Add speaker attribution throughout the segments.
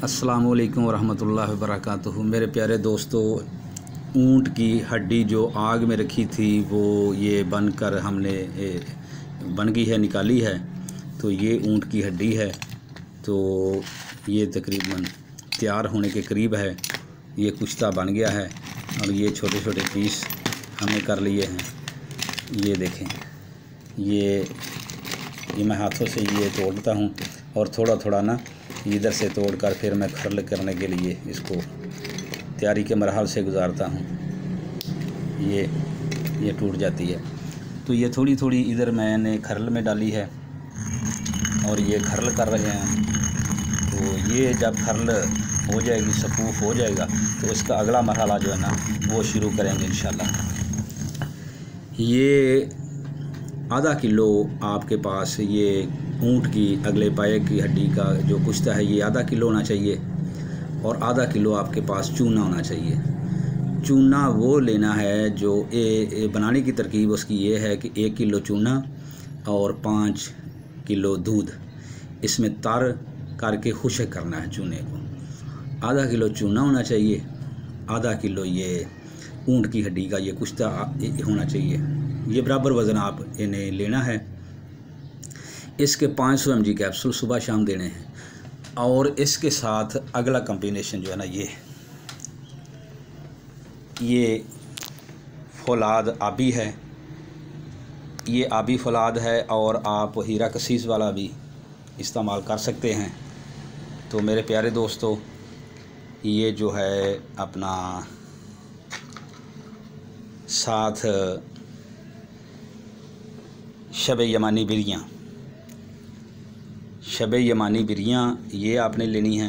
Speaker 1: अस्सलामुअलैकुम वरहमतुल्लाहि वबरकातुहू। मेरे प्यारे दोस्तों, ऊँट की हड्डी जो आग में रखी थी वो ये बनकर हमने बन गई है, निकाली है। तो ये ऊँट की हड्डी है। तो ये तकरीबन तैयार होने के करीब है। ये कुश्ता बन गया है और ये छोटे छोटे पीस हमने कर लिए हैं। ये देखें, ये मैं हाथों से ये तोड़ता हूँ और थोड़ा थोड़ा ना इधर से तोड़कर फिर मैं खरल करने के लिए इसको तैयारी के मरहल से गुजारता हूँ। ये टूट जाती है। तो ये थोड़ी थोड़ी इधर मैंने खरल में डाली है और ये खरल कर रहे हैं। तो ये जब खरल हो जाएगी, सफूफ हो जाएगा, तो इसका अगला मरहला जो है ना वो शुरू करेंगे इंशाल्लाह। ये आधा किलो आपके पास ये ऊँट की अगले पाए की हड्डी का जो कुश्ता है, ये आधा किलो होना चाहिए। और आधा किलो आपके पास चूना होना चाहिए। चूना वो लेना है जो बनाने की तरकीब उसकी ये है कि 1 किलो चूना और 5 किलो दूध, इसमें तर करके खुश्क करना है चूने को। आधा किलो चूना होना चाहिए, आधा किलो ये ऊँट की हड्डी का ये कुश्ता होना चाहिए। ये बराबर वज़न आप इन्हें लेना है। इसके 500 mg कैप्सूल सुबह शाम देने हैं। और इसके साथ अगला कॉम्बिनेशन जो है ना, ये फौलाद आबी है। ये आबी फौलाद है और आप हीरा कसीस वाला भी इस्तेमाल कर सकते हैं। तो मेरे प्यारे दोस्तों, ये जो है अपना साथ शब-ए-यमानी बिरियाँ ये आपने लेनी है।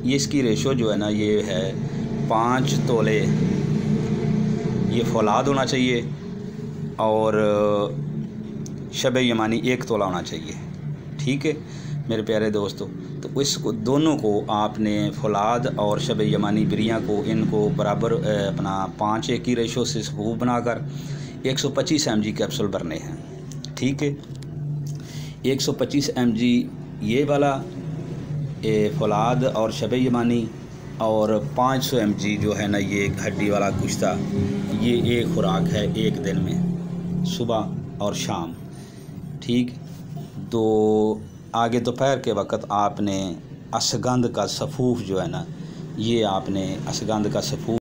Speaker 1: ये इसकी रेशो जो है ना ये है 5 तोले ये फौलाद होना चाहिए और शब-ए-यमानी 1 तोला होना चाहिए। ठीक है मेरे प्यारे दोस्तों, तो इसको दोनों को आपने फौलाद और शब-ए-यमानी बिरियाँ को इनको बराबर अपना 5-1 की रेशो से सफूफ बनाकर 125 mg कैप्सूल भरने हैं। ठीक है, 125 mg ये वाला फौलाद और शब-ए-यमानी और 500 mg जो है ना ये हड्डी वाला कुश्ता, ये एक खुराक है एक दिन में, सुबह और शाम। ठीक, तो आगे दोपहर के वक़्त आपने अश्वगंध का सफूफ जो है ना, ये आपने अश्वगंध का सफूफ